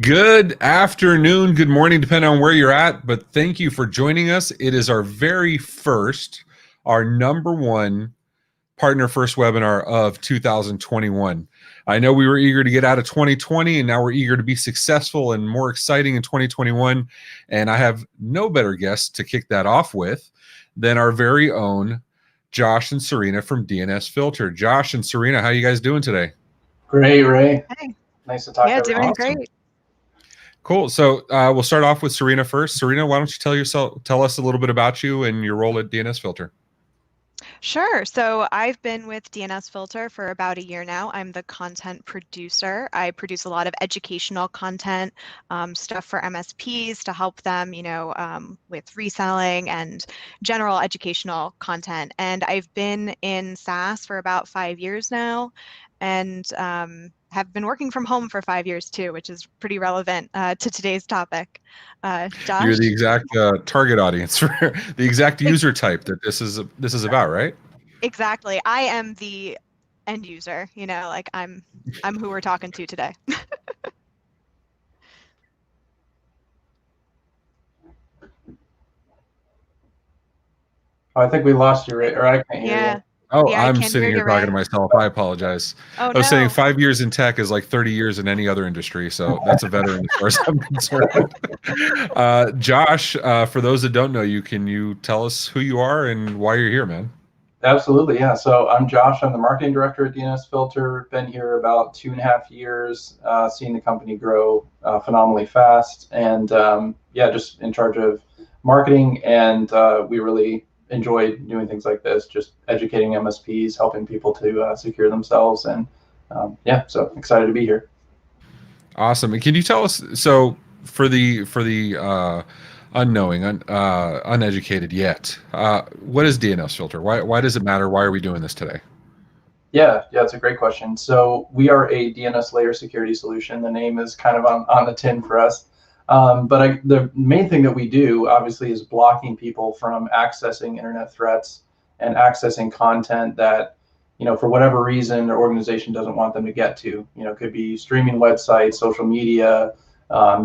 Good afternoon, good morning, depending on where you're at, but thank you for joining us. It is our very first, our number one Partner First webinar of 2021. I know we were eager to get out of 2020, and now we're eager to be successful and more exciting in 2021. And I have no better guest to kick that off with than our very own Josh and Serena from DNSFilter. Josh and Serena, how you guys doing today? Great, Ray. Hey. Nice to talk to doing everyone. great. Cool. So we'll start off with Serena first. Serena, why don't you tell us a little bit about you and your role at DNSFilter? Sure. So I've been with DNSFilter for about a year now. I'm the content producer. I produce a lot of educational content, stuff for MSPs to help them, with reselling and general educational content. And I've been in SaaS for about 5 years now, and have been working from home for 5 years too, which is pretty relevant to today's topic. Josh? You're the exact target audience for the exact user type that this is about, right? Exactly. I am the end user, I'm who we're talking to today. I think we lost you, Ray, or I can't hear you. Oh, yeah, I'm sitting here talking to myself. I apologize. Oh, I was saying 5 years in tech is like 30 years in any other industry, so that's a veteran as far as I'm concerned. Josh, for those that don't know you, can you tell us who you are and why you're here, man? Absolutely, yeah. So I'm Josh. I'm the marketing director at DNSFilter. Been here about 2.5 years, seeing the company grow phenomenally fast, and just in charge of marketing. And we really enjoy doing things like this, just educating MSPs, helping people to secure themselves, and so excited to be here. Awesome. And can you tell us, so for the unknowing, uneducated yet, what is DNSFilter? Why does it matter? Why are we doing this today? Yeah, it's a great question. So we are a DNS layer security solution. The name is kind of on the tin for us. But the main thing that we do, obviously, is blocking people from accessing internet threats and accessing content that, for whatever reason, their organization doesn't want them to get to. It could be streaming websites, social media,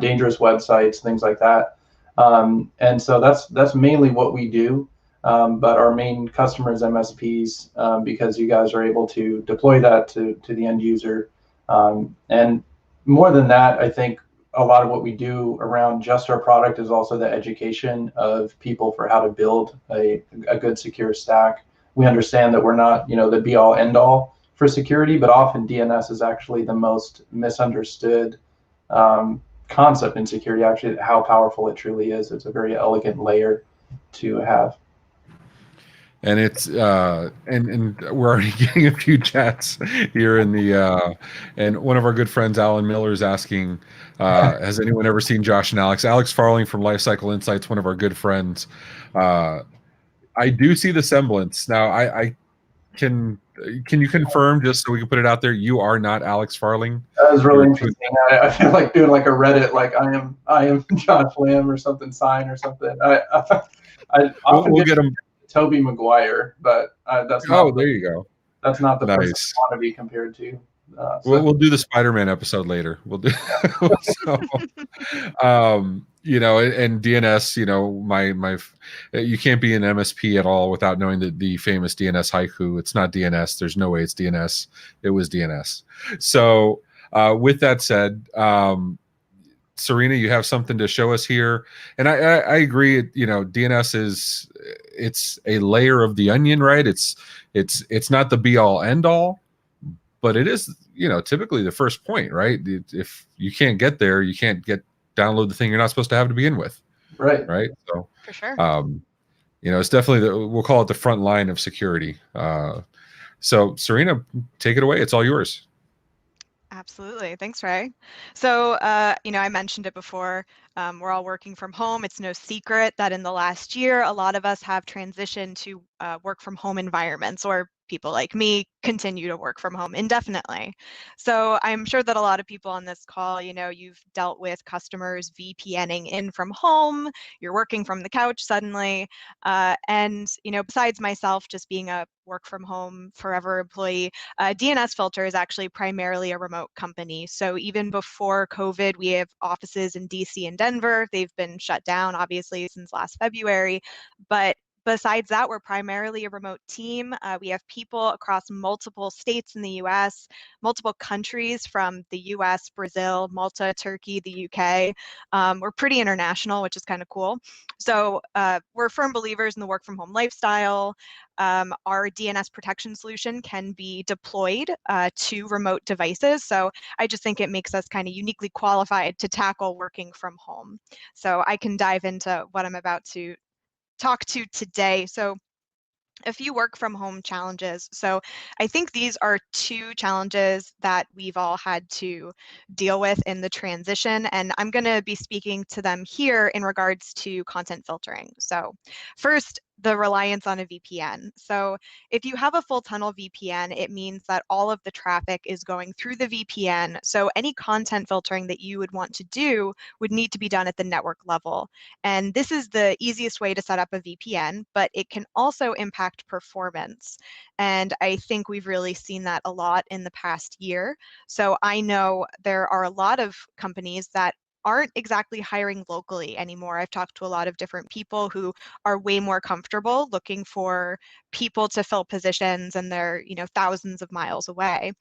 dangerous websites, things like that. And so that's mainly what we do. But our main customer is MSPs, because you guys are able to deploy that to the end user. And more than that, I think a lot of what we do around just our product is also the education of people for how to build a good secure stack. We understand that we're not, the be all end all for security, but often DNS is actually the most misunderstood concept in security, actually, how powerful it truly is. It's a very elegant layer to have. And it's and we're already getting a few chats here in the and one of our good friends, Alan Miller, is asking, has anyone ever seen Josh and Alex? Alex Farling from Lifecycle Insights, one of our good friends. I do see the semblance. Now, I can you confirm, just so we can put it out there, you are not Alex Farling? That was really interesting. I feel like doing like a Reddit, like I am Josh Lamb or something, sign or something. I often we'll get him. Toby Maguire, but that's not. Oh, there you go. That's not the person Nice. I want to be compared to. We'll do the Spider-Man episode later. We'll do. So, and DNS. You can't be an MSP at all without knowing the famous DNS haiku. It's not DNS. There's no way it's DNS. It was DNS. So, with that said, Serena, you have something to show us here, and I agree. DNS it's a layer of the onion, right? It's not the be all end all, but it is typically the first point, right? If you can't get there, you can't download the thing you're not supposed to have to begin with, right? So for sure, it's definitely we'll call it the front line of security. So Serena, take it away. It's all yours. Absolutely. Thanks, Ray. So, I mentioned it before, we're all working from home. It's no secret that in the last year, a lot of us have transitioned to work from home environments, or people like me continue to work from home indefinitely. So I'm sure that a lot of people on this call, you've dealt with customers VPNing in from home, you're working from the couch suddenly. And, besides myself just being a work from home forever employee, DNSFilter is actually primarily a remote company. So even before COVID, we have offices in DC and Denver. They've been shut down, obviously, since last February. But besides that, we're primarily a remote team. We have people across multiple states in the US, multiple countries from the US, Brazil, Malta, Turkey, the UK. We're pretty international, which is kind of cool. So we're firm believers in the work from home lifestyle. Our DNS protection solution can be deployed to remote devices. So I just think it makes us kind of uniquely qualified to tackle working from home. So I can dive into what I'm about to talk to today. So a few work from home challenges. So I think these are two challenges that we've all had to deal with in the transition, and I'm going to be speaking to them here in regards to content filtering. So first, the reliance on a VPN. So if you have a full tunnel VPN, it means that all of the traffic is going through the VPN. So any content filtering that you would want to do would need to be done at the network level. And this is the easiest way to set up a VPN, but it can also impact performance. And I think we've really seen that a lot in the past year. So I know there are a lot of companies that aren't exactly hiring locally anymore. I've talked to a lot of different people who are way more comfortable looking for people to fill positions, and they're, thousands of miles away.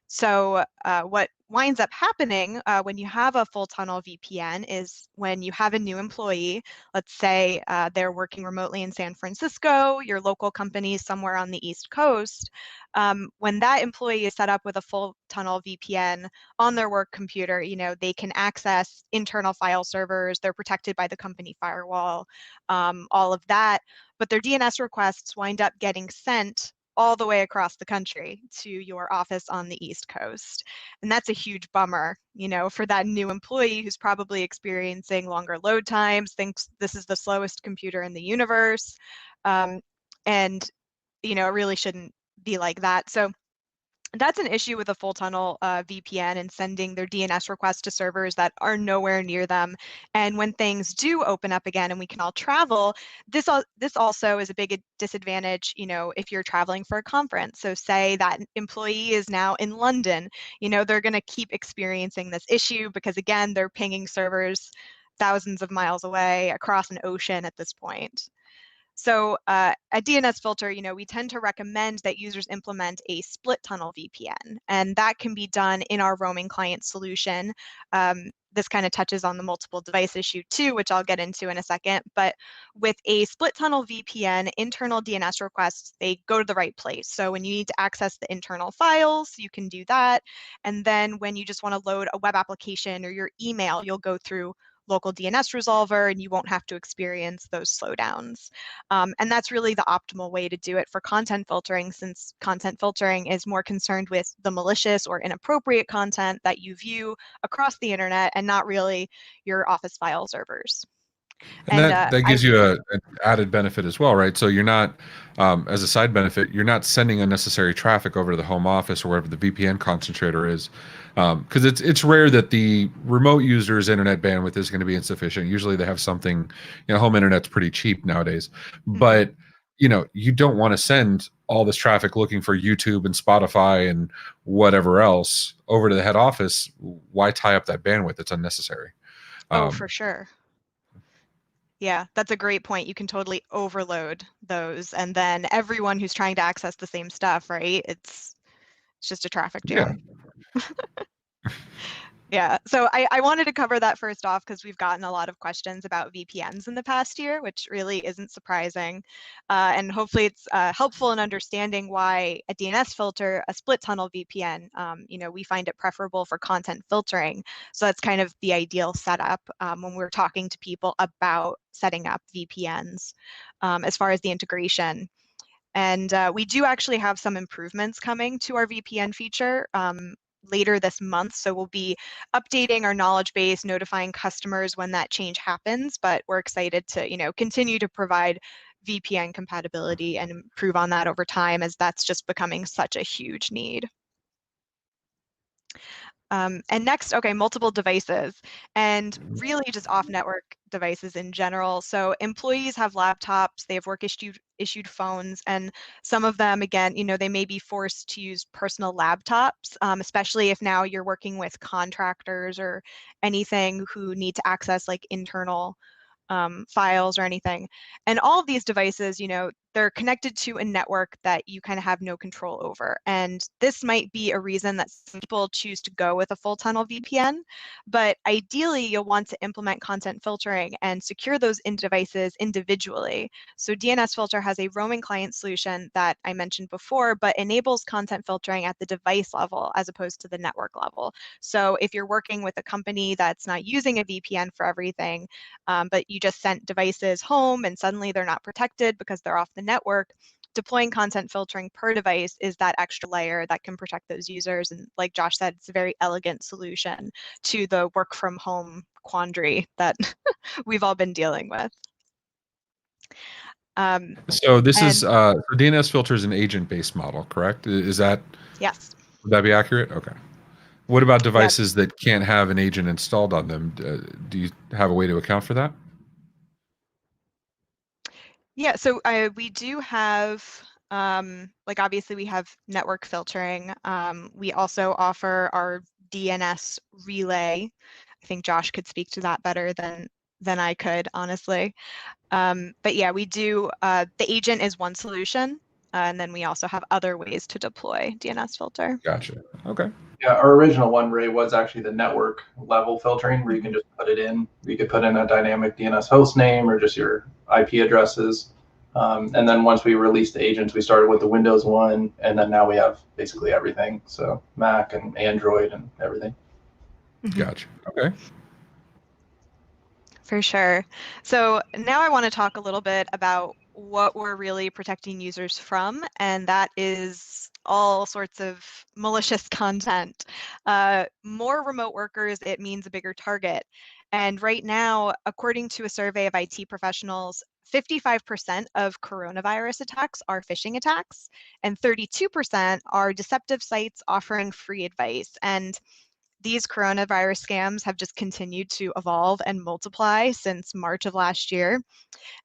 So what winds up happening when you have a full tunnel VPN is when you have a new employee, let's say they're working remotely in San Francisco, your local company is somewhere on the East Coast, when that employee is set up with a full tunnel VPN on their work computer, they can access internal file servers, they're protected by the company firewall, all of that, but their DNS requests wind up getting sent all the way across the country to your office on the East Coast. And that's a huge bummer, for that new employee who's probably experiencing longer load times, thinks this is the slowest computer in the universe. And, it really shouldn't be like that. So that's an issue with a full tunnel VPN and sending their DNS requests to servers that are nowhere near them. And when things do open up again and we can all travel, this also is a big disadvantage, if you're traveling for a conference. So say that employee is now in London, they're going to keep experiencing this issue because, again, they're pinging servers thousands of miles away across an ocean at this point. So at DNSFilter, we tend to recommend that users implement a split tunnel VPN, and that can be done in our roaming client solution. This kind of touches on the multiple device issue too, which I'll get into in a second. But with a split tunnel VPN, internal DNS requests, they go to the right place. So when you need to access the internal files, you can do that. And then when you just want to load a web application or your email, you'll go through local DNS resolver and you won't have to experience those slowdowns. And that's really the optimal way to do it for content filtering, since content filtering is more concerned with the malicious or inappropriate content that you view across the internet and not really your office file servers. And that gives you an added benefit as well, right? So you're not, as a side benefit, you're not sending unnecessary traffic over to the home office or wherever the VPN concentrator is, because it's rare that the remote user's internet bandwidth is going to be insufficient. Usually they have something, home internet's pretty cheap nowadays, but you don't want to send all this traffic looking for YouTube and Spotify and whatever else over to the head office. Why tie up that bandwidth? It's unnecessary. Oh, for sure. Yeah, that's a great point. You can totally overload those, and then everyone who's trying to access the same stuff, right? It's just a traffic jam. Yeah. Yeah, so I wanted to cover that first off because we've gotten a lot of questions about VPNs in the past year, which really isn't surprising. And hopefully it's helpful in understanding why a DNSFilter, a split tunnel VPN, we find it preferable for content filtering. So that's kind of the ideal setup when we're talking to people about setting up VPNs as far as the integration. And we do actually have some improvements coming to our VPN feature later this month. So we'll be updating our knowledge base, notifying customers when that change happens, but we're excited to, continue to provide VPN compatibility and improve on that over time, as that's just becoming such a huge need. And next, okay, multiple devices, and really just off-network devices in general. So employees have laptops, they have work issued phones, and some of them, again, you know, they may be forced to use personal laptops, especially if now you're working with contractors or anything who need to access like internal files or anything. And all of these devices, you know, they're connected to a network that you kind of have no control over. And this might be a reason that some people choose to go with a full tunnel VPN, but ideally you'll want to implement content filtering and secure those devices individually. So DNSFilter has a roaming client solution that I mentioned before, but enables content filtering at the device level as opposed to the network level. So if you're working with a company that's not using a VPN for everything, but you just sent devices home and suddenly they're not protected because they're off the network, deploying content filtering per device is that extra layer that can protect those users. And like Josh said, it's a very elegant solution to the work from home quandary that we've all been dealing with. So this is DNSFilter is an agent-based model, correct? Is that, yes. would that be accurate? Okay. What about Yeah. devices that can't have an agent installed on them? Do you have a way to account for that? Yeah, so we do have, like obviously we have network filtering. We also offer our DNS relay. I think Josh could speak to that better than I could, honestly. But yeah, we do, the agent is one solution, and then we also have other ways to deploy DNSFilter. Gotcha. Okay. Yeah, our original one, Ray, was actually the network level filtering where you can just put it in. You could put in a dynamic DNS host name or just your IP addresses. And then once we released the agents, we started with the Windows one, and then now we have basically everything. So Mac and Android and everything. Gotcha. Okay. For sure. So now I want to talk a little bit about what we're really protecting users from, and that is all sorts of malicious content. More remote workers, it means a bigger target. And right now, according to a survey of IT professionals, 55% of coronavirus attacks are phishing attacks, and 32% are deceptive sites offering free advice. And these coronavirus scams have just continued to evolve and multiply since March of last year.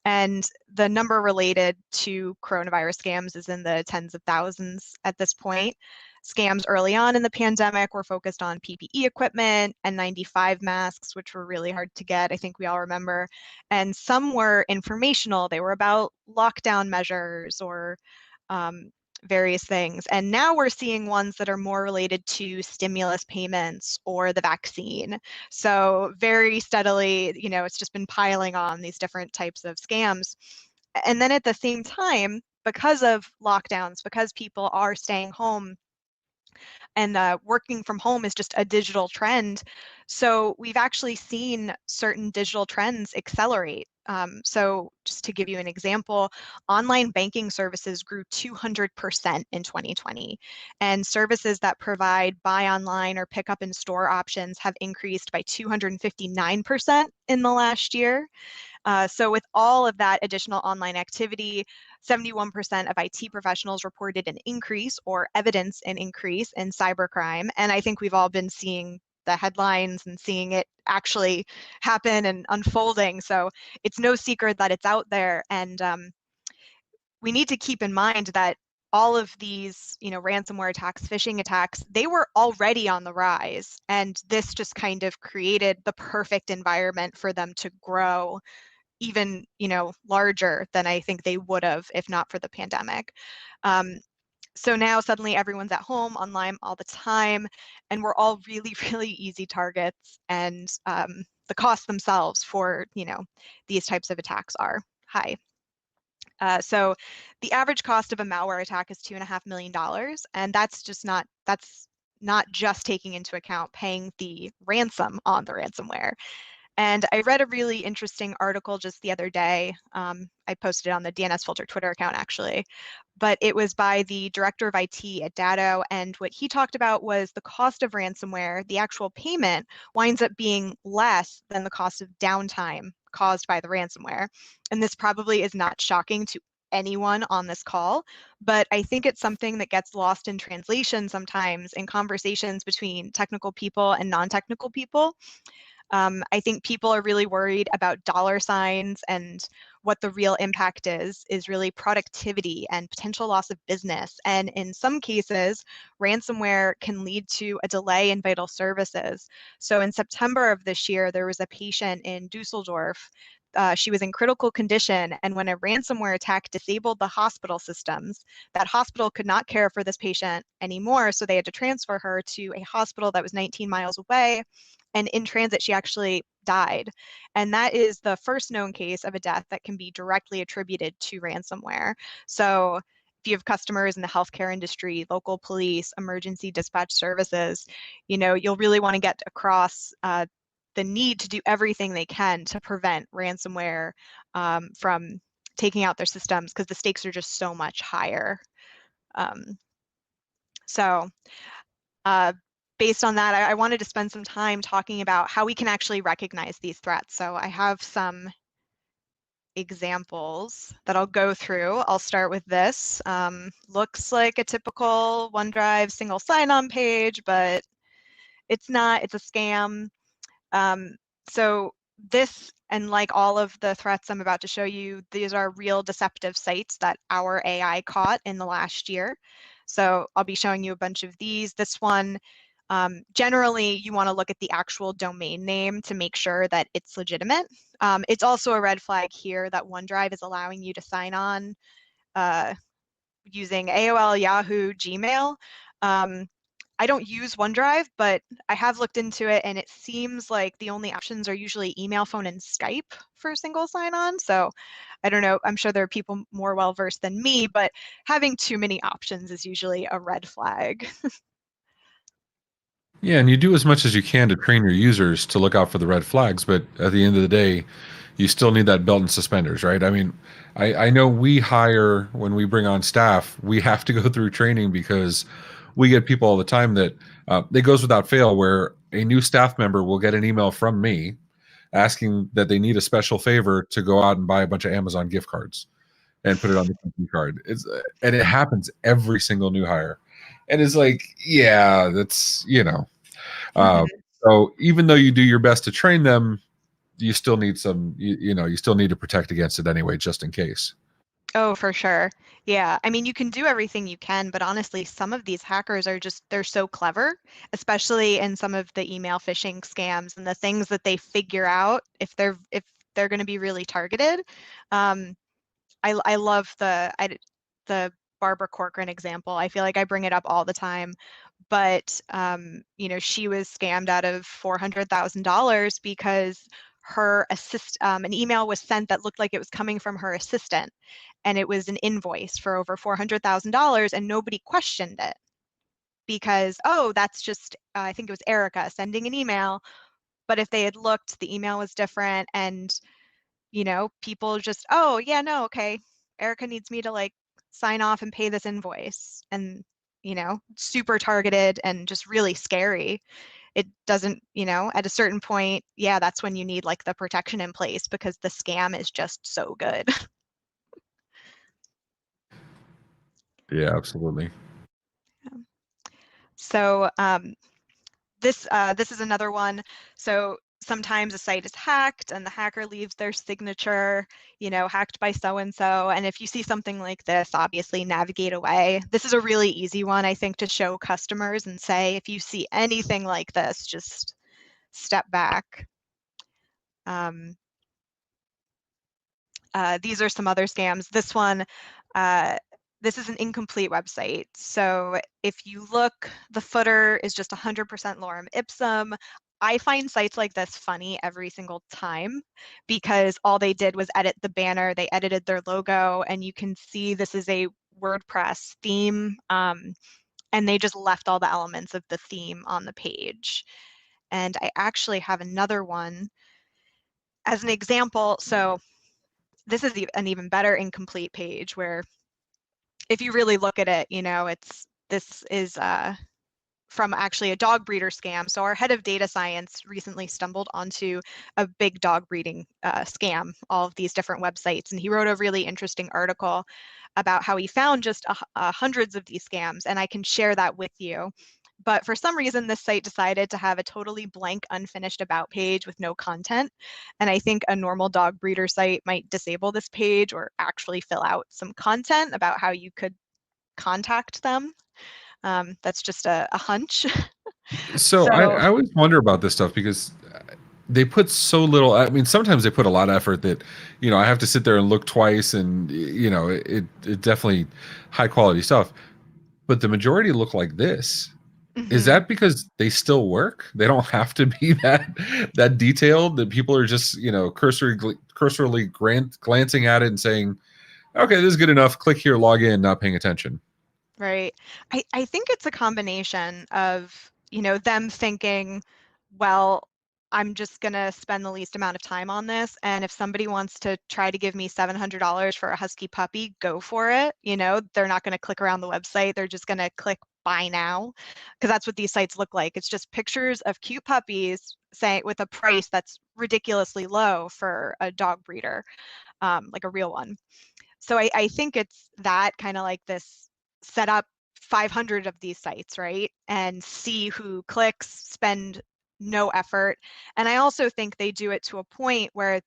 And the number related to coronavirus scams is in the tens of thousands at this point. Scams early on in the pandemic were focused on PPE equipment and N95 masks, which were really hard to get, I think we all remember. And some were informational. They were about lockdown measures or various things. And now we're seeing ones that are more related to stimulus payments or the vaccine. So very steadily, you know, it's just been piling on these different types of scams. And then at the same time, because of lockdowns, because people are staying home and working from home is just a digital trend. So we've actually seen certain digital trends accelerate. So just to give you an example, online banking services grew 200% in 2020, and services that provide buy online or pick up in store options have increased by 259% in the last year. So with all of that additional online activity, 71% of IT professionals reported an increase or evidence an increase in cybercrime. And I think we've all been seeing the headlines and seeing it actually happen and unfolding. So it's no secret that it's out there. And we need to keep in mind that all of these, you know, ransomware attacks, phishing attacks, they were already on the rise. And this just kind of created the perfect environment for them to grow even, you know, larger than I think they would have if not for the pandemic. So now suddenly everyone's at home online all the time, and we're all really, really easy targets. And the costs themselves for, you know, these types of attacks are high. So the average cost of a malware attack is $2.5 million, and that's not just taking into account paying the ransom on the ransomware. And I read a really interesting article just the other day. I posted it on the DNSFilter Twitter account, actually. But it was by the director of IT at Datto. And what he talked about was the cost of ransomware, the actual payment, winds up being less than the cost of downtime caused by the ransomware. And this probably is not shocking to anyone on this call, but I think it's something that gets lost in translation sometimes in conversations between technical people and non-technical people. I think people are really worried about dollar signs, and what the real impact is really productivity and potential loss of business. And in some cases, ransomware can lead to a delay in vital services. So in September of this year, there was a patient in Dusseldorf. She was in critical condition, and when a ransomware attack disabled the hospital systems, that hospital could not care for this patient anymore, so they had to transfer her to a hospital that was 19 miles away. And in transit, she actually died. And that is the first known case of a death that can be directly attributed to ransomware. So if you have customers in the healthcare industry, local police, emergency dispatch services, you'll really want to get across the need to do everything they can to prevent ransomware from taking out their systems, because the stakes are just so much higher. So based on that, I wanted to spend some time talking about how we can actually recognize these threats. So I have some examples that I'll go through. I'll start with this. Looks like a typical OneDrive single sign-on page, but it's not. It's a scam. So this, and like all of the threats I'm about to show you, these are real deceptive sites that our AI caught in the last year. So I'll be showing you a bunch of these. This one, generally, you want to look at the actual domain name to make sure that it's legitimate. It's also a red flag here that OneDrive is allowing you to sign on using AOL, Yahoo, Gmail. I don't use OneDrive, but I have looked into it, and it seems like the only options are usually email, phone, and Skype for single sign-on. So I don't know. I'm sure there are people more well-versed than me, but having too many options is usually a red flag. Yeah, and you do as much as you can to train your users to look out for the red flags, but at the end of the day, you still need that belt and suspenders, right? I mean, I know we hire, when we bring on staff, we have to go through training, because we get people all the time that it goes without fail where a new staff member will get an email from me asking that they need a special favor to go out and buy a bunch of Amazon gift cards and put it on the company card. And it happens every single new hire. And it's like, yeah, that's, Mhm. so even though you do your best to train them, you still need some, you still need to protect against it anyway, just in case. Oh, for sure. Yeah. I mean, you can do everything you can, but honestly, some of these hackers are just, they're so clever, especially in some of the email phishing scams and the things that they figure out if they're going to be really targeted. Um, I love the Barbara Corcoran example. I feel like I bring it up all the time, but she was scammed out of $400,000 because an email was sent that looked like it was coming from her assistant, and it was an invoice for over $400,000, and nobody questioned it because, oh, that's just I think it was Erica sending an email. But if they had looked, the email was different, and people just, oh, yeah, no, okay, Erica needs me to like sign off and pay this invoice. And, super targeted and just really scary. It doesn't, at a certain point, yeah, that's when you need like the protection in place, because the scam is just so good. Yeah, absolutely. So this is another one. So sometimes a site is hacked and the hacker leaves their signature, hacked by so-and-so. And if you see something like this, obviously navigate away. This is a really easy one, I think, to show customers and say, if you see anything like this, just step back. These are some other scams. This one, this is an incomplete website. So if you look, the footer is just 100% lorem ipsum. I find sites like this funny every single time, because all they did was edit the banner, they edited their logo, and you can see this is a WordPress theme, and they just left all the elements of the theme on the page. And I actually have another one as an example. So this is an even better incomplete page, where if you really look at it, this is from actually a dog breeder scam. So our head of data science recently stumbled onto a big dog breeding scam, all of these different websites, and he wrote a really interesting article about how he found just hundreds of these scams, and I can share that with you. But for some reason, this site decided to have a totally blank, unfinished about page with no content. And I think a normal dog breeder site might disable this page or actually fill out some content about how you could contact them. That's just a hunch. So I always wonder about this stuff because they put so little. I mean, sometimes they put a lot of effort that, I have to sit there and look twice, and it definitely high quality stuff. But the majority look like this. Is that because they still work? They don't have to be that detailed. That people are just cursorily glancing at it and saying, "Okay, this is good enough. Click here, log in," not paying attention. Right. I think it's a combination of, them thinking, well, I'm just going to spend the least amount of time on this. And if somebody wants to try to give me $700 for a husky puppy, go for it. They're not going to click around the website. They're just going to click buy now, because that's what these sites look like. It's just pictures of cute puppies saying with a price that's ridiculously low for a dog breeder, like a real one. So I think it's that kind of like this, set up 500 of these sites, right? And see who clicks, spend no effort. And I also think they do it to a point where,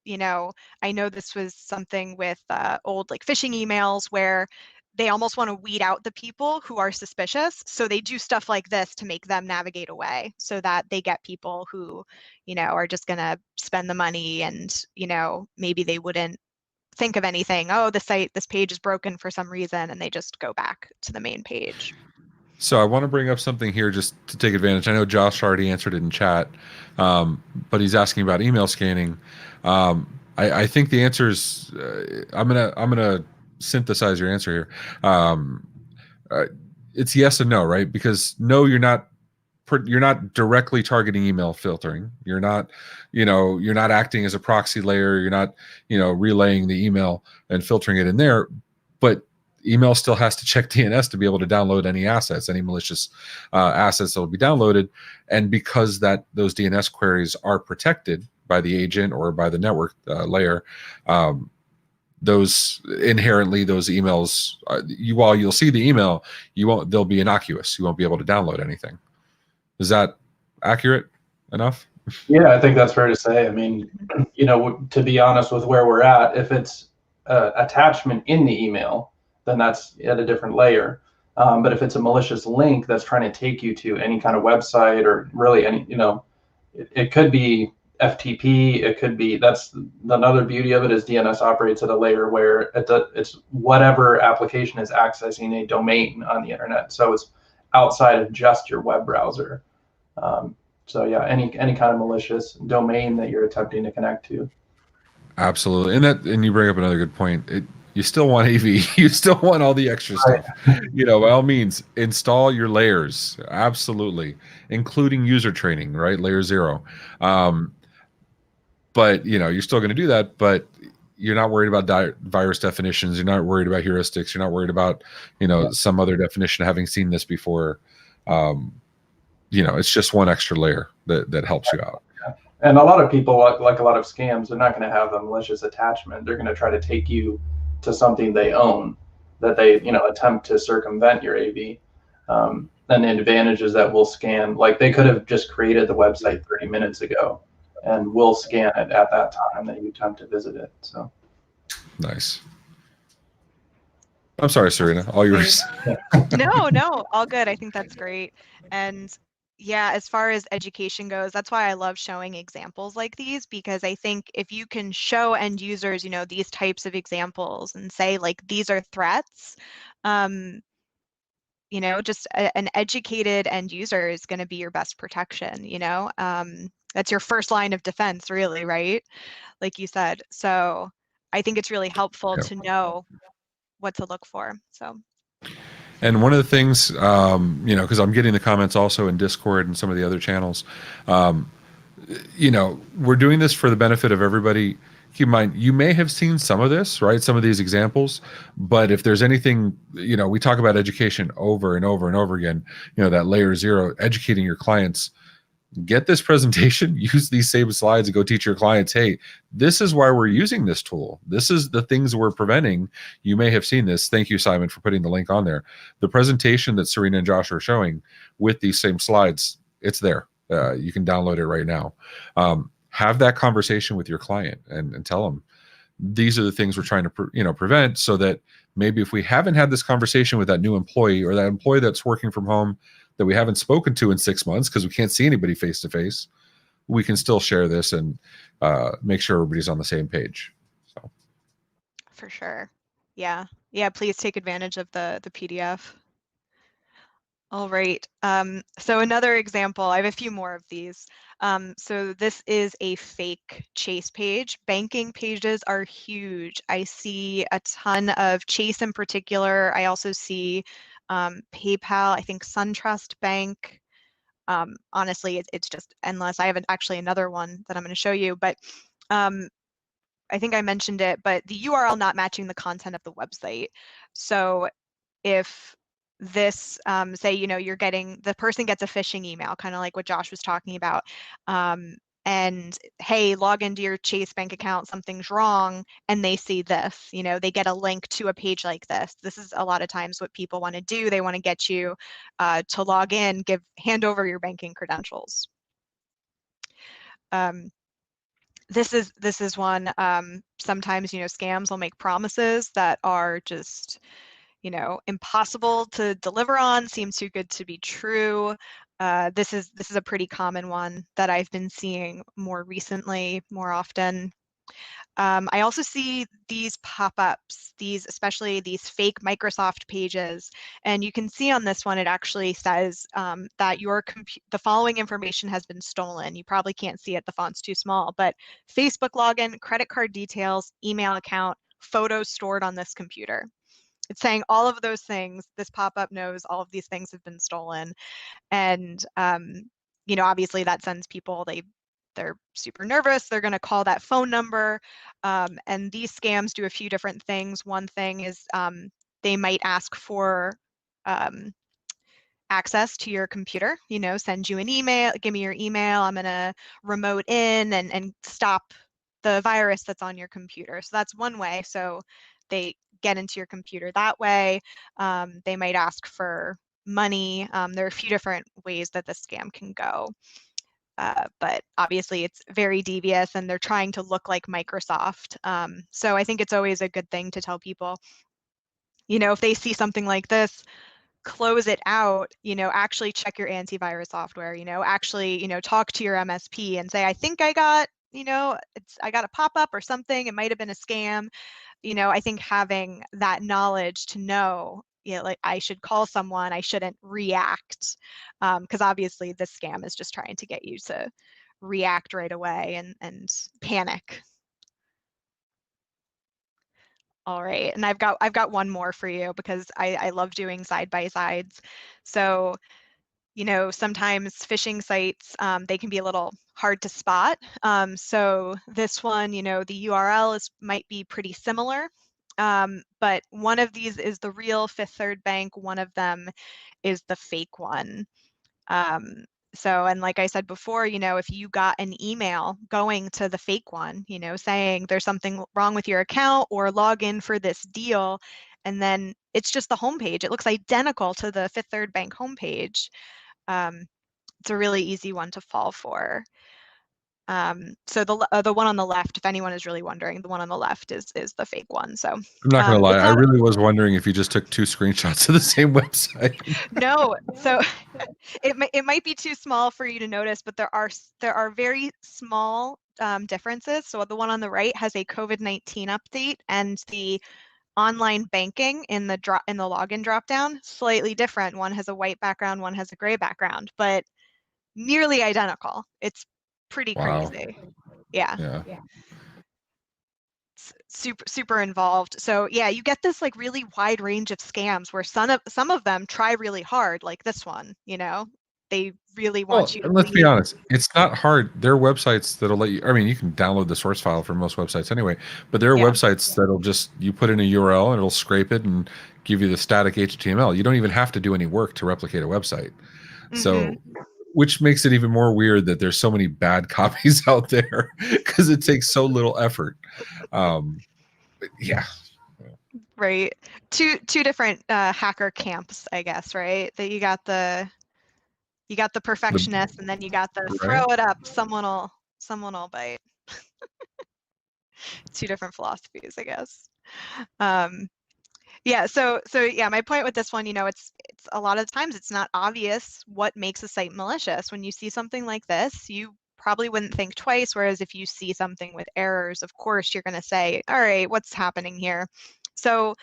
I know this was something with old like phishing emails where they almost want to weed out the people who are suspicious. So they do stuff like this to make them navigate away so that they get people who, are just going to spend the money and, maybe they wouldn't think of anything. Oh, this page is broken for some reason, and they just go back to the main page. So I want to bring up something here just to take advantage. I know Josh already answered it in chat, but he's asking about email scanning. I think the answer is I'm gonna synthesize your answer here. It's yes and no, right? Because no, you're not directly targeting email filtering. You're not acting as a proxy layer. You're not relaying the email and filtering it in there, but email still has to check DNS to be able to download any assets, any malicious assets that will be downloaded. And because those DNS queries are protected by the agent or by the network layer, those emails, while you'll see the email, they'll be innocuous. You won't be able to download anything. Is that accurate enough? Yeah, I think that's fair to say. I mean, to be honest with where we're at, if it's attachment in the email, then that's at a different layer. But if it's a malicious link that's trying to take you to any kind of website or really any, it could be FTP. It could be, that's another beauty of it is DNS operates at a layer where it's whatever application is accessing a domain on the internet. So it's outside of just your web browser. So yeah, any kind of malicious domain that you're attempting to connect to. Absolutely, and you bring up another good point. You still want AV, you still want all the extra stuff. By all means, install your layers, absolutely, including user training, right? Layer 0. But you're still going to do that, but you're not worried about virus definitions. You're not worried about heuristics. You're not worried about some other definition, having seen this before. It's just one extra layer that helps you out. And a lot of people, like a lot of scams, they're not going to have a malicious attachment. They're going to try to take you to something they own that they attempt to circumvent your AV. And the advantage is that we'll scan, like they could have just created the website 30 minutes ago, and we'll scan it at that time that you attempt to visit it. So nice. I'm sorry, Serena, all yours. No, all good. I think that's great. And yeah, as far as education goes, that's why I love showing examples like these, because I think if you can show end users, these types of examples and say, like, these are threats, just an educated end user is going to be your best protection, that's your first line of defense, really, right? Like you said. So I think it's really helpful to know what to look for. So. And one of the things, because I'm getting the comments also in Discord and some of the other channels, we're doing this for the benefit of everybody. keep in mind, you may have seen some of this, right? Some of these examples, but if there's anything, we talk about education over and over and over again, that layer 0, educating your clients. Get this presentation, use these same slides and go teach your clients, hey, this is why we're using this tool. This is the things we're preventing. You may have seen this. Thank you, Simon, for putting the link on there. The presentation that Serena and Josh are showing with these same slides, it's there. You can download it right now. Have that conversation with your client and tell them, these are the things we're trying to prevent, so that maybe if we haven't had this conversation with that new employee or that employee that's working from home that we haven't spoken to in 6 months because we can't see anybody face to face, we can still share this and make sure everybody's on the same page. So, for sure. Yeah. Please take advantage of the PDF. All right. So another example, I have a few more of these. So this is a fake Chase page. Banking pages are huge. I see a ton of Chase in particular. I also see PayPal, I think SunTrust Bank. Honestly, it's just endless. I have actually another one that I'm going to show you, but I think I mentioned it, but the URL not matching the content of the website. So if this, say, you're getting, the person gets a phishing email, kind of like what Josh was talking about, and hey, log into your Chase bank account, something's wrong, and they see this, they get a link to a page like this. This is a lot of times what people want to do. They want to get you to log in, hand over your banking credentials. This is one. Sometimes scams will make promises that are just impossible to deliver on, seems too good to be true. This is a pretty common one that I've been seeing more recently, more often. I also see these pop-ups, especially these fake Microsoft pages, and you can see on this one it actually says that the following information has been stolen. You probably can't see it, the font's too small, but Facebook login, credit card details, email account, photos stored on this computer. It's saying all of those things. This pop-up knows all of these things have been stolen, and obviously that sends people, they're super nervous. They're going to call that phone number, and these scams do a few different things. One thing is they might ask for access to your computer, send you an email, give me your email, I'm going to remote in and stop the virus that's on your computer. So that's one way. So they get into your computer that way. They might ask for money. There are a few different ways that the scam can go. But obviously it's very devious and they're trying to look like Microsoft. So I think it's always a good thing to tell people, if they see something like this, close it out, actually check your antivirus software, actually, talk to your MSP and say, I think I got, I got a pop-up or something. It might've been a scam. I think having that knowledge to know, like I should call someone, I shouldn't react, because obviously this scam is just trying to get you to react right away and panic. All right, and I've got one more for you because I love doing side-by-sides. So, sometimes phishing sites, they can be a little hard to spot. So this one, the URL might be pretty similar, but one of these is the real Fifth Third Bank. One of them is the fake one. So, and like I said before, if you got an email going to the fake one, saying there's something wrong with your account or log in for this deal, and then it's just the homepage. It looks identical to the Fifth Third Bank homepage. It's a really easy one to fall for. So the one on the left, if anyone is really wondering, the one on the left is the fake one. So I'm not going to lie. I really was wondering if you just took 2 screenshots of the same website. No, so it might be too small for you to notice, but there are very small differences. So the one on the right has a COVID-19 update, and the online banking in the login dropdown slightly different. One has a white background, one has a gray background, but nearly identical. It's pretty crazy. Yeah. It's super involved. So yeah, you get this like really wide range of scams where some of them try really hard, like this one, they really Well, want you to and let's be believe. honest, it's not hard. There are websites that'll let you, I mean, you can download the source file from most websites anyway, but there are Yeah. websites that'll just, you put in a URL and it'll scrape it and give you the static HTML. You don't even have to do any work to replicate a website. Mm-hmm. So, which makes it even more weird that there's so many bad copies out there because it takes so little effort. Yeah. Right. Two different hacker camps, I guess, right? That you got the perfectionist, and then you got the Right. throw it up, someone will bite. Two different philosophies, I guess. Yeah, so yeah, my point with this one, it's a lot of times it's not obvious what makes a site malicious. When you see something like this, you probably wouldn't think twice, whereas if you see something with errors, of course you're going to say, all right, what's happening here? So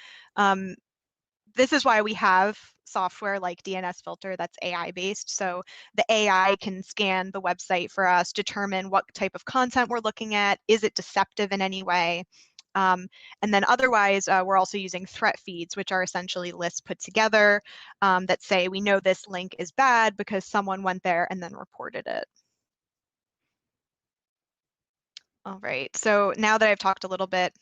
this is why we have software like DNSFilter that's AI based. So the AI can scan the website for us, determine what type of content we're looking at, is it deceptive in any way? And then otherwise, we're also using threat feeds, which are essentially lists put together that say we know this link is bad because someone went there and then reported it. All right, so now that I've talked a little bit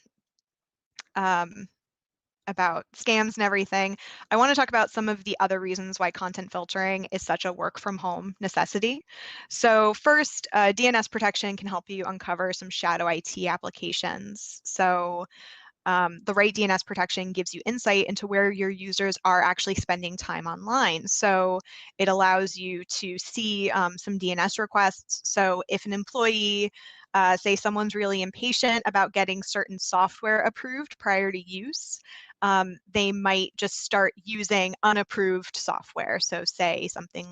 about scams and everything, I want to talk about some of the other reasons why content filtering is such a work from home necessity. So first, DNS protection can help you uncover some shadow IT applications. So the right DNS protection gives you insight into where your users are actually spending time online. So it allows you to see some DNS requests. So if an employee, say someone's really impatient about getting certain software approved prior to use, they might just start using unapproved software. So say something,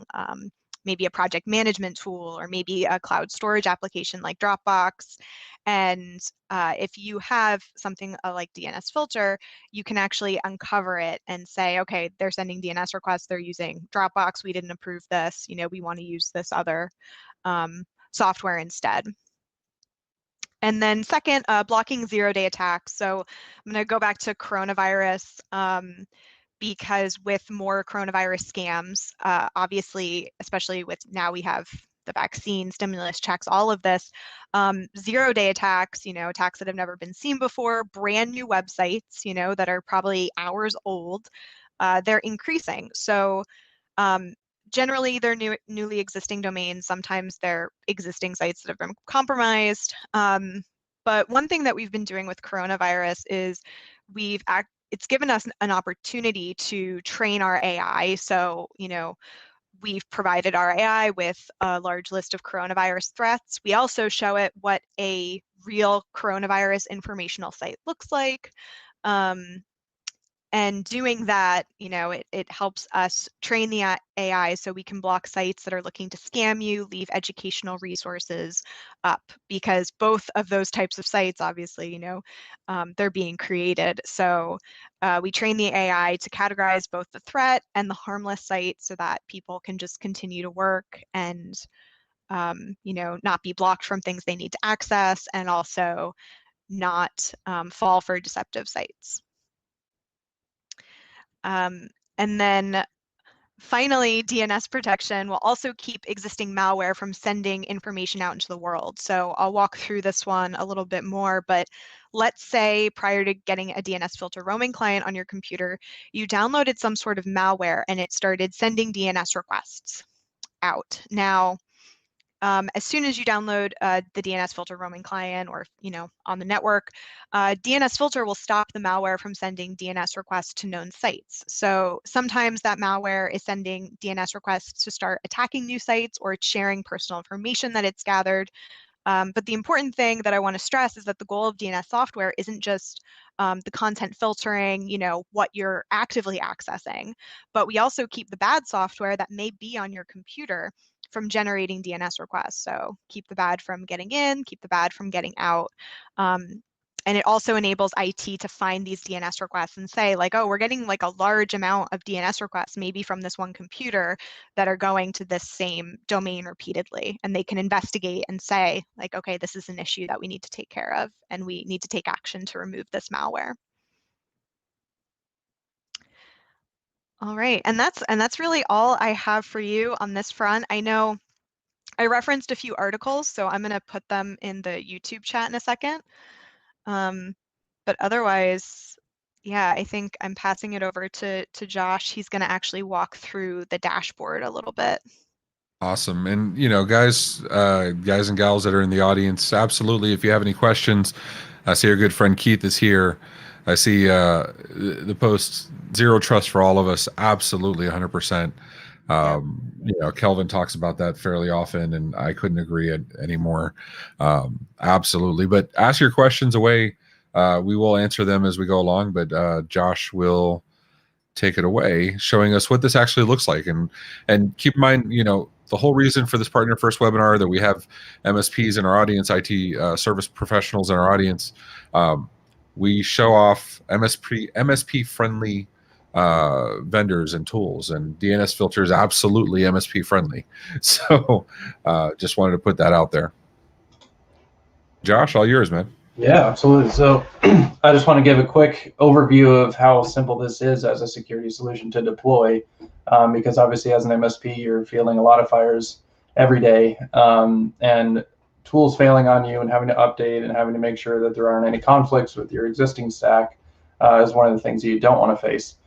maybe a project management tool, or maybe a cloud storage application like Dropbox. And if you have something like DNSFilter, you can actually uncover it and say, okay, they're sending DNS requests, they're using Dropbox, we didn't approve this, we want to use this other software instead. And then second, blocking zero-day attacks. So I'm going to go back to coronavirus because with more coronavirus scams, obviously, especially with now we have the vaccine, stimulus checks, all of this, zero-day attacks, attacks that have never been seen before, brand new websites, that are probably hours old, they're increasing. So generally, they're newly existing domains. Sometimes they're existing sites that have been compromised. But one thing that we've been doing with coronavirus is it's given us an opportunity to train our AI. So, we've provided our AI with a large list of coronavirus threats. We also show it what a real coronavirus informational site looks like. And doing that, it helps us train the AI so we can block sites that are looking to scam you, leave educational resources up, because both of those types of sites, obviously, they're being created. So we train the AI to categorize both the threat and the harmless site so that people can just continue to work and, not be blocked from things they need to access, and also not fall for deceptive sites. And then finally, DNS protection will also keep existing malware from sending information out into the world. So I'll walk through this one a little bit more, but let's say prior to getting a DNSFilter roaming client on your computer, you downloaded some sort of malware and it started sending DNS requests out. Now, as soon as you download the DNSFilter roaming client, or on the network, DNSFilter will stop the malware from sending DNS requests to known sites. So sometimes that malware is sending DNS requests to start attacking new sites, or it's sharing personal information that it's gathered. But the important thing that I want to stress is that the goal of DNS software isn't just the content filtering, what you're actively accessing, but we also keep the bad software that may be on your computer from generating DNS requests. So keep the bad from getting in, keep the bad from getting out. And it also enables IT to find these DNS requests and say, like, oh, we're getting like a large amount of DNS requests, maybe from this one computer, that are going to this same domain repeatedly. And they can investigate and say, like, okay, this is an issue that we need to take care of, and we need to take action to remove this malware. All right, and that's really all I have for you on this front. I know I referenced a few articles, so I'm going to put them in the YouTube chat in a second. But otherwise, yeah, I think I'm passing it over to Josh. He's going to actually walk through the dashboard a little bit. Awesome. And guys and gals that are in the audience, absolutely, if you have any questions, I see our good friend Keith is here. I see the post, zero trust for all of us, absolutely 100%. Kelvin talks about that fairly often, and I couldn't agree anymore. Absolutely. But ask your questions away. We will answer them as we go along, but Josh will take it away, showing us what this actually looks like. And keep in mind, the whole reason for this Partner First webinar, that we have MSPs in our audience, IT service professionals in our audience. We show off MSP friendly vendors and tools, and DNSFilter is absolutely MSP friendly. So just wanted to put that out there. Josh, all yours, man. Yeah, absolutely. So I just want to give a quick overview of how simple this is as a security solution to deploy, because obviously as an MSP, you're feeling a lot of fires every day, and tools failing on you and having to update and having to make sure that there aren't any conflicts with your existing stack is one of the things that you don't want to face.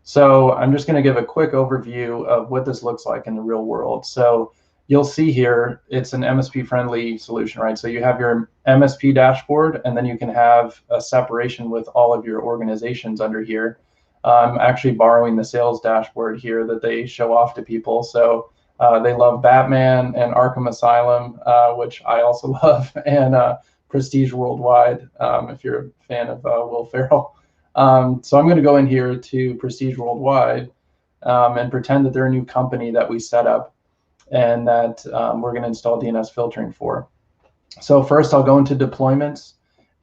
So I'm just going to give a quick overview of what this looks like in the real world. So you'll see here, it's an MSP-friendly solution, right? So you have your MSP dashboard, and then you can have a separation with all of your organizations under here. I'm actually borrowing the sales dashboard here that they show off to people. So they love Batman and Arkham Asylum, which I also love, and Prestige Worldwide, if you're a fan of Will Ferrell. So I'm going to go in here to Prestige Worldwide and pretend that they're a new company that we set up, and that we're going to install DNS filtering for. So first I'll go into deployments,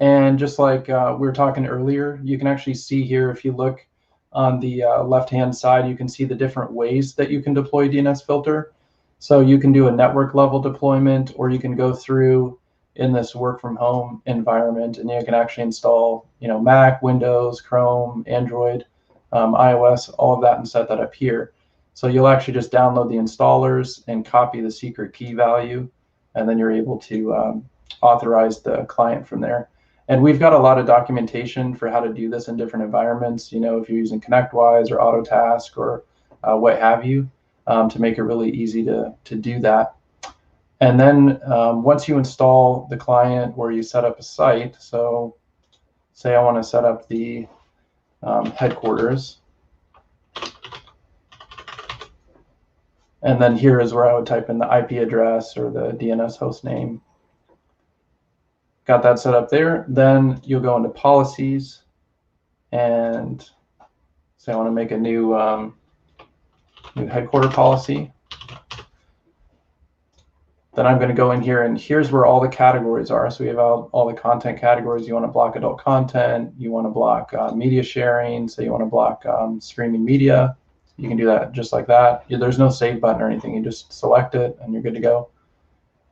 and just like we were talking earlier, you can actually see here, if you look on the left-hand side, you can see the different ways that you can deploy DNS filter. So you can do a network level deployment, or you can go through in this work from home environment, and you can actually install Mac, Windows, Chrome, Android, iOS, all of that, and set that up here. So you'll actually just download the installers and copy the secret key value, and then you're able to authorize the client from there. And we've got a lot of documentation for how to do this in different environments, if you're using ConnectWise or Autotask or what have you, to make it really easy to do that. And then once you install the client or you set up a site, so say I want to set up the headquarters. And then here is where I would type in the IP address or the DNS host name. Got that set up there. Then you'll go into policies, and say I want to make a new headquarter policy. Then I'm going to go in here, and here's where all the categories are. So we have all the content categories. You want to block adult content. You want to block media sharing. So you want to block streaming media. You can do that just like that. There's no save button or anything. You just select it and you're good to go.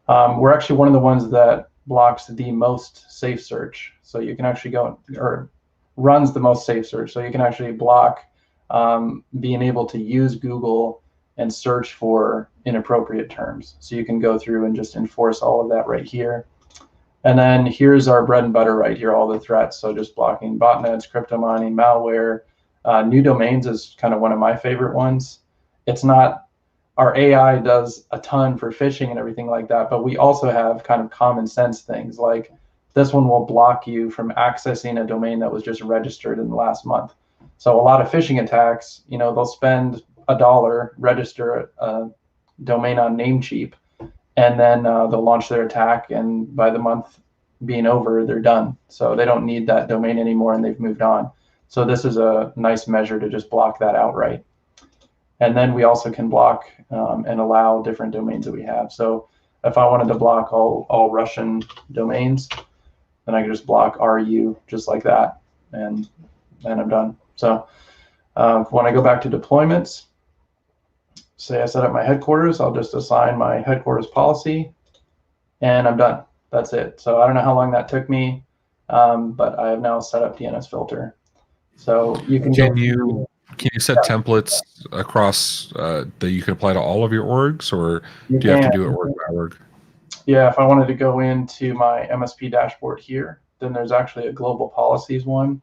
We're actually one of the ones that blocks the most safe search. So you can actually go, or runs the most safe search. So you can actually block being able to use Google and search for inappropriate terms. So you can go through and just enforce all of that right here. And then here's our bread and butter right here, all the threats. So just blocking botnets, crypto mining, malware. New domains is kind of one of my favorite ones. It's not, our AI does a ton for phishing and everything like that, but we also have kind of common sense things, like this one will block you from accessing a domain that was just registered in the last month. So a lot of phishing attacks, they'll spend $1, register a domain on Namecheap, and then they'll launch their attack, and by the month being over, they're done. So they don't need that domain anymore, and they've moved on. So this is a nice measure to just block that outright. And then we also can block and allow different domains that we have. So if I wanted to block all Russian domains, then I can just block RU just like that, and I'm done. So when I go back to deployments, say I set up my headquarters, I'll just assign my headquarters policy, and I'm done. That's it. So I don't know how long that took me, but I have now set up DNS filter. So you can Can you set templates across that you can apply to all of your orgs, or You do you have to can. do it org by org? Yeah, if I wanted to go into my MSP dashboard here, then there's actually a global policies one.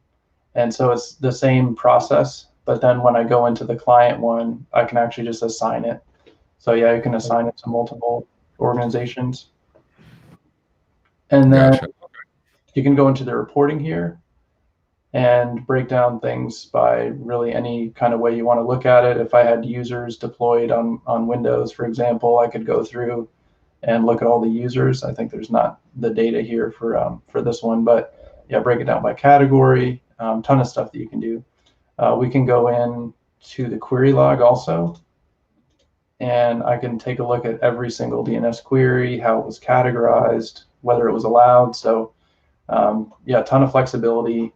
And so it's the same process, but then when I go into the client one, I can actually just assign it. So yeah, you can assign it to multiple organizations. And then Gotcha. you can go into the reporting here and break down things by really any kind of way you want to look at it. If I had users deployed on Windows, for example, I could go through and look at all the users. I think there's not the data here for this one, but yeah, break it down by category. Ton of stuff that you can do. We can go in to the query log also, and I can take a look at every single DNS query, how it was categorized, whether it was allowed. So yeah, a ton of flexibility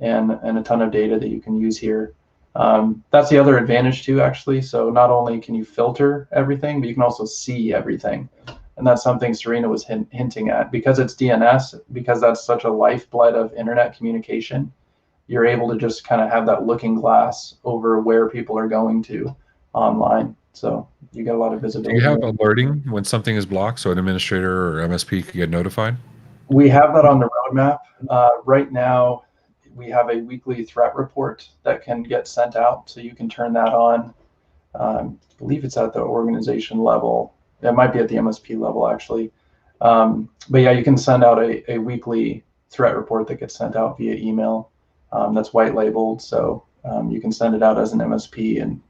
and a ton of data that you can use here. That's the other advantage too, actually. So not only can you filter everything, but you can also see everything. And that's something Serena was hinting at. Because it's DNS, because that's such a lifeblood of internet communication, you're able to just kind of have that looking glass over where people are going to online. So you get a lot of Do visibility. you have alerting when something is blocked, so an administrator or MSP could get notified? We have that on the roadmap. Right now, we have a weekly threat report that can get sent out, so you can turn that on. I believe it's at the organization level. It might be at the MSP level, actually. But yeah, you can send out a weekly threat report that gets sent out via email. That's white labeled, so you can send it out as an MSP. And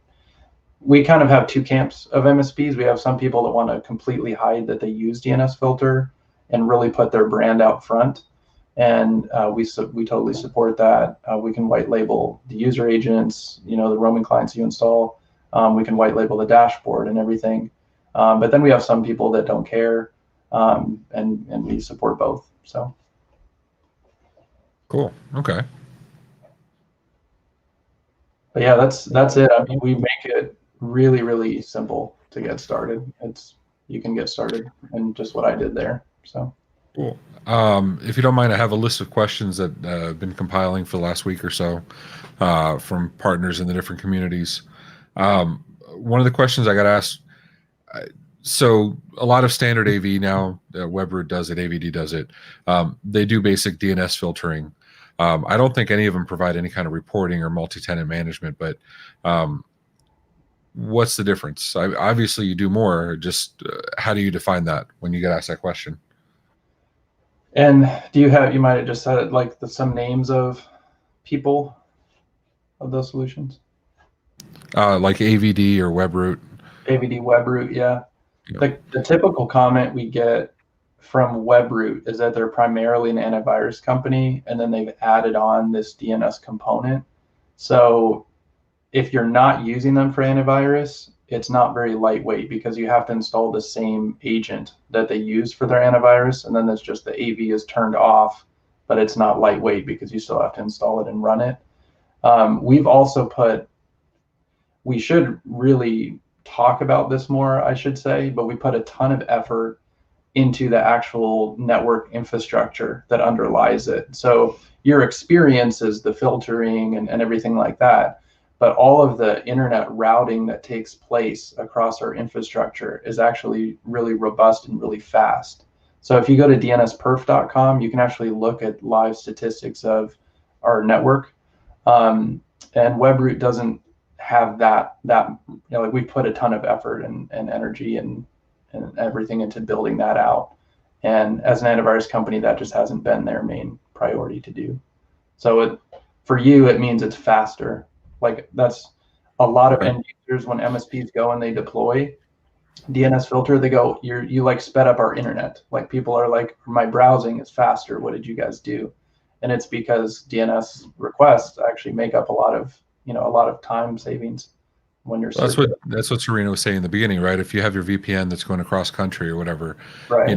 we kind of have two camps of MSPs. We have some people that want to completely hide that they use DNSFilter and really put their brand out front. And we totally support that. We can white label the user agents, the roaming clients you install. We can white label the dashboard and everything. But then we have some people that don't care, and we support both. So Cool. Okay. but yeah, that's it. I mean, we make it really, really simple to get started. You can get started in just what I did there. So Cool. If you don't mind, I have a list of questions that I've been compiling for the last week or so from partners in the different communities. One of the questions I got asked, so a lot of standard AV now, WebRoot does it, AVD does it. They do basic DNS filtering. I don't think any of them provide any kind of reporting or multi-tenant management, but what's the difference? Obviously, you do more. Just how do you define that when you get asked that question? and you might have just said it, like some names of people of those solutions? Like AVD or WebRoot. AVD WebRoot, yeah. The typical comment we get from WebRoot is that they're primarily an antivirus company, and then they've added on this DNS component. So if you're not using them for antivirus, it's not very lightweight because you have to install the same agent that they use for their antivirus, and then there's just the AV is turned off, but it's not lightweight because you still have to install it and run it. We've also we should really talk about this more, I should say, but we put a ton of effort into the actual network infrastructure that underlies it. So your experience is the filtering and everything like that, but all of the internet routing that takes place across our infrastructure is actually really robust and really fast. So if you go to dnsperf.com, you can actually look at live statistics of our network. And WebRoot doesn't have that like we put a ton of effort and energy and everything into building that out. And as an antivirus company, that just hasn't been their main priority to do. So for you, it means it's faster. Like that's a lot of end users when MSPs go and they deploy DNSFilter, they go, you like sped up our internet. Like people are like, my browsing is faster. What did you guys do? And it's because DNS requests actually make up a lot of time savings when you're searching. That's what Serena was saying in the beginning, right? If you have your VPN that's going across country or whatever, right.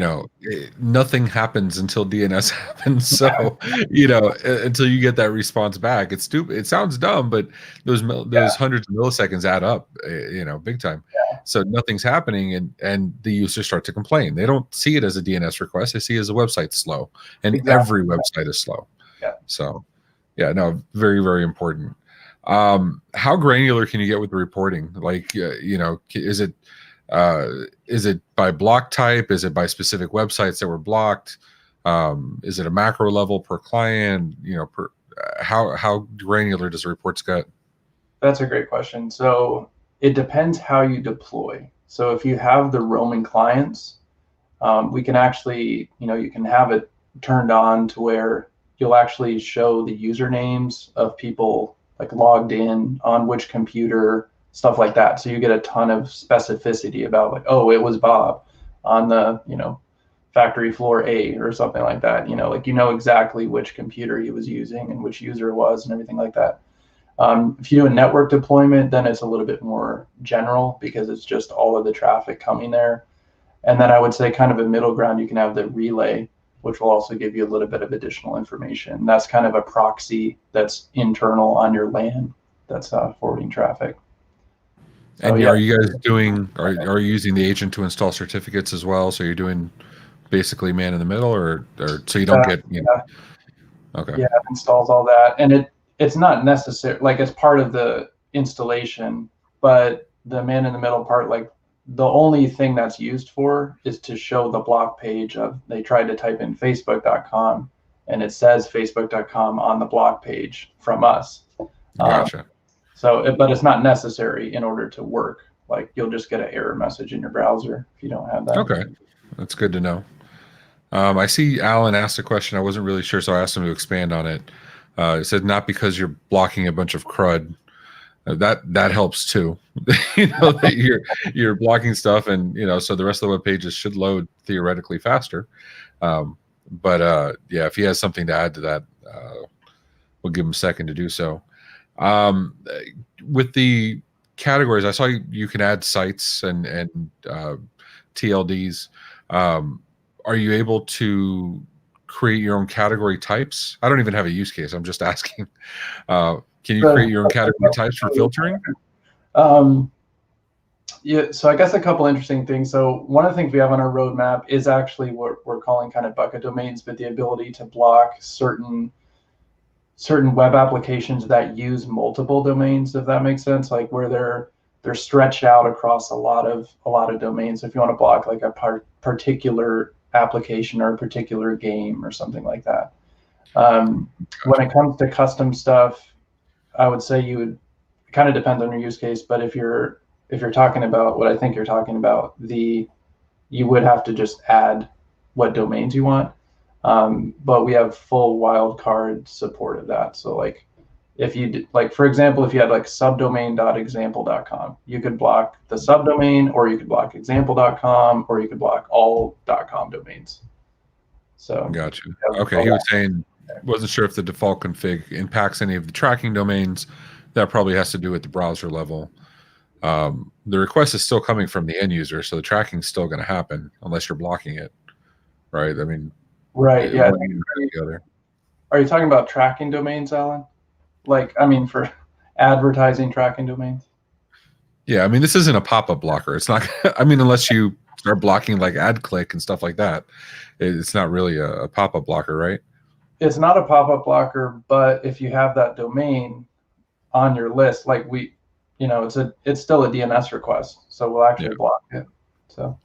Nothing happens until DNS happens. So, until you get that response back, it's stupid. It sounds dumb, but those hundreds of milliseconds add up, big time. Yeah. So nothing's happening, and the users start to complain. They don't see it as a DNS request. They see it as a website slow, and every website is slow. Yeah. So, yeah, no, very, very important. How granular can you get with the reporting? Like, is it by block type? Is it by specific websites that were blocked? Is it a macro level per client? How granular does the reports get? That's a great question. So it depends how you deploy. So if you have the roaming clients, we can actually, you can have it turned on to where you'll actually show the usernames of people like logged in on which computer, stuff like that. So you get a ton of specificity about like, oh, it was Bob on the, factory floor A or something like that. Like exactly which computer he was using and which user it was and everything like that. If you do a network deployment, then it's a little bit more general because it's just all of the traffic coming there. And then I would say kind of a middle ground, you can have the relay, which will also give you a little bit of additional information. That's kind of a proxy that's internal on your LAN that's forwarding traffic. And are you guys are you using the agent to install certificates as well? So you're doing basically man in the middle or so you don't get, okay. Yeah, it installs all that. And it's not necessary, like it's part of the installation, but the man in the middle part, like the only thing that's used for is to show the block page of, they tried to type in facebook.com and it says facebook.com on the block page from us. Gotcha. But it's not necessary in order to work. Like you'll just get an error message in your browser if you don't have that. Okay, that's good to know. I see Alan asked a question. I wasn't really sure, so I asked him to expand on it. It said not because you're blocking a bunch of CRUD. That helps too. That you're blocking stuff, and so the rest of the web pages should load theoretically faster. But if he has something to add to that, we'll give him a second to do so. With the categories, I saw you can add sites and TLDs. Are you able to create your own category types? I don't even have a use case. I'm just asking. Can you create your own category types for filtering? Yeah, so I guess a couple interesting things. So one of the things we have on our roadmap is actually what we're calling kind of bucket domains, but the ability to block certain web applications that use multiple domains, if that makes sense, like where they're stretched out across a lot of domains. If you want to block like a particular application or a particular game or something like that. When it comes to custom stuff, I would say it kind of depends on your use case, but if you're talking about what I think you're talking about, you would have to just add what domains you want. But we have full wildcard support of that. So like if you for example, if you had like subdomain.example.com, you could block the subdomain, or you could block example.com, or you could block all .com domains. So gotcha. Okay, he was saying wasn't sure if the default config impacts any of the tracking domains. That probably has to do with the browser level. The request is still coming from the end user, so the tracking is still going to happen unless you're blocking it, right? I mean, right, yeah. Are you talking about tracking domains, Alan? Like, I mean, for advertising tracking domains? Yeah, I mean, this isn't a pop-up blocker. It's not, I mean, unless you start blocking like ad click and stuff like that, it's not really a pop-up blocker, right? It's not a pop-up blocker, but if you have that domain on your list, like it's still a DNS request, so we'll actually block it. So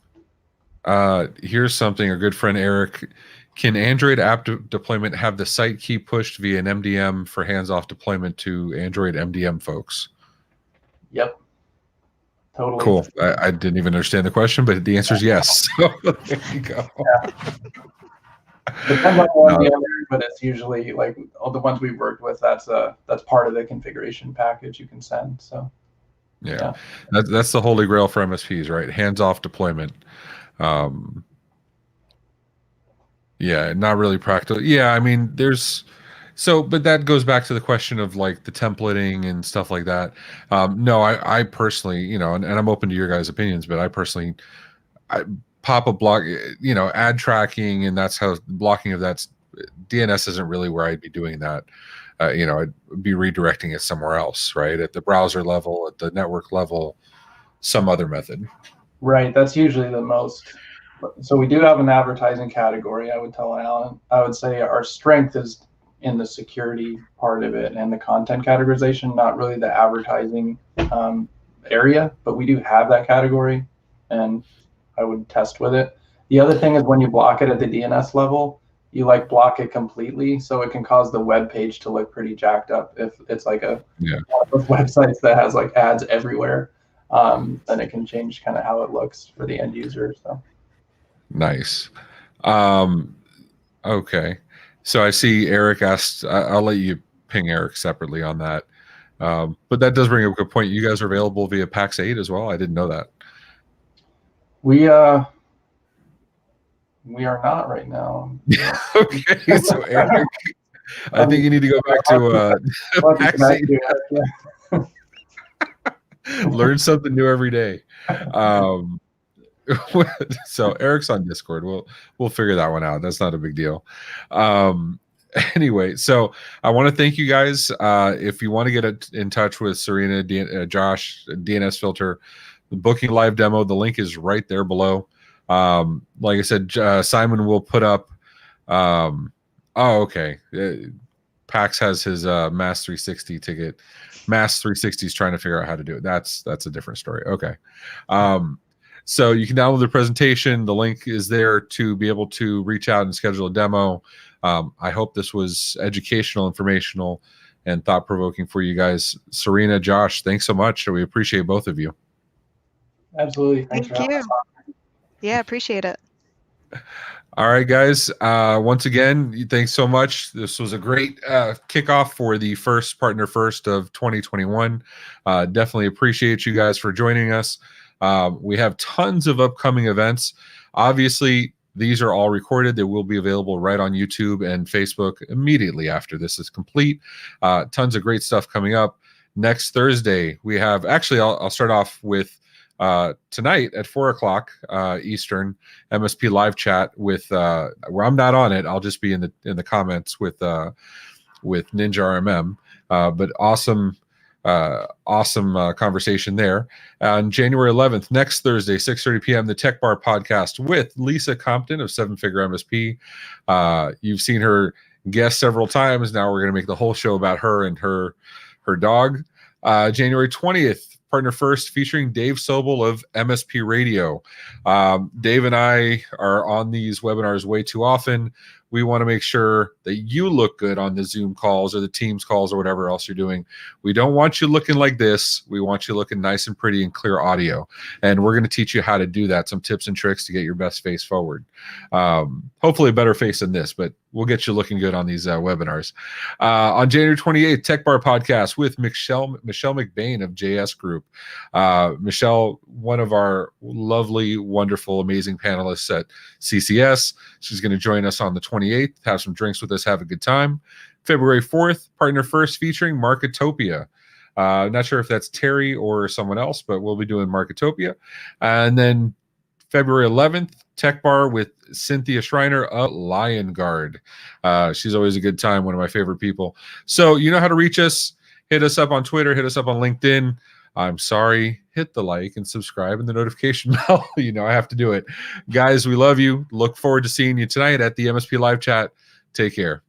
here's something. Our good friend Eric, can Android app deployment have the site key pushed via an MDM for hands-off deployment to Android MDM folks? Yep. Totally. Cool. I didn't even understand the question, but the answer is yes. So there you go. Yeah. Depends on one or the other, but it's usually like all the ones we've worked with. That's part of the configuration package you can send. So yeah. That's the holy grail for MSPs, right? Hands-off deployment. Yeah, not really practical. Yeah, I mean, but that goes back to the question of like the templating and stuff like that. No, I personally, and I'm open to your guys' opinions, but I personally, pop a block, ad tracking, and that's how blocking of that's DNS isn't really where I'd be doing that. I'd be redirecting it somewhere else, right? At the browser level, at the network level, some other method. Right. That's usually the most. So we do have an advertising category. I would tell Alan. I would say our strength is in the security part of it and the content categorization, not really the advertising area, but we do have that category, and I would test with it. The other thing is when you block it at the DNS level, you like block it completely, so it can cause the web page to look pretty jacked up. If it's like one of those websites that has like ads everywhere, then it can change kind of how it looks for the end user. So nice. Okay, so I see Eric asked. I'll let you ping Eric separately on that. But that does bring up a good point. You guys are available via PAX 8 as well. I didn't know that. We are not right now. Okay, so Eric, I think you need to go back to PAX 8. Learn something new every day. So Eric's on Discord. We'll figure that one out. That's not a big deal. Anyway, so I want to thank you guys. If you want to get in touch with Serena, Josh, DNSFilter, the booking live demo, the link is right there below. Like I said, Simon will put up. Okay. PAX has his Mass 360 ticket. Mass 360 is trying to figure out how to do it. That's a different story. Okay. So you can download the presentation. The link is there to be able to reach out and schedule a demo. I hope this was educational, informational, and thought-provoking for you guys. Serena, Josh, thanks so much. We appreciate both of you. Absolutely. Thank you. Yeah, appreciate it. All right, guys. Once again, thanks so much. This was a great kickoff for the first Partner First of 2021. Definitely appreciate you guys for joining us. We have tons of upcoming events. Obviously, these are all recorded. They will be available right on YouTube and Facebook immediately after this is complete. Tons of great stuff coming up. Next Thursday, we have, actually, I'll start off with tonight at 4:00 Eastern, MSP live chat with where I'm not on it. I'll just be in the comments with Ninja RMM. But awesome conversation there. On January 11th, next Thursday, 6:30 p.m., the Tech Bar podcast with Lisa Compton of Seven Figure MSP. You've seen her guest several times. Now we're going to make the whole show about her and her dog. January 20th, Partner First featuring Dave Sobel of MSP Radio. Dave and I are on these webinars way too often. We want to make sure that you look good on the Zoom calls or the Teams calls or whatever else you're doing. We don't want you looking like this. We want you looking nice and pretty and clear audio. And we're going to teach you how to do that, some tips and tricks to get your best face forward. Hopefully a better face than this, but we'll get you looking good on these webinars. On January 28th, Tech Bar podcast with Michelle McBain of JS Group. Michelle, one of our lovely, wonderful, amazing panelists at CCS. She's going to join us on the 28th, have some drinks with us, have a good time. February 4th, Partner First featuring Marketopia. Not sure if that's Terry or someone else, but we'll be doing Marketopia. And then February 11th, Tech Bar with Cynthia Schreiner of Lion Guard. She's always a good time, one of my favorite people. So you know how to reach us. Hit us up on Twitter, hit us up on LinkedIn. I'm sorry, hit the like and subscribe and the notification bell. You know I have to do it. Guys, we love you. Look forward to seeing you tonight at the MSP Live Chat. Take care.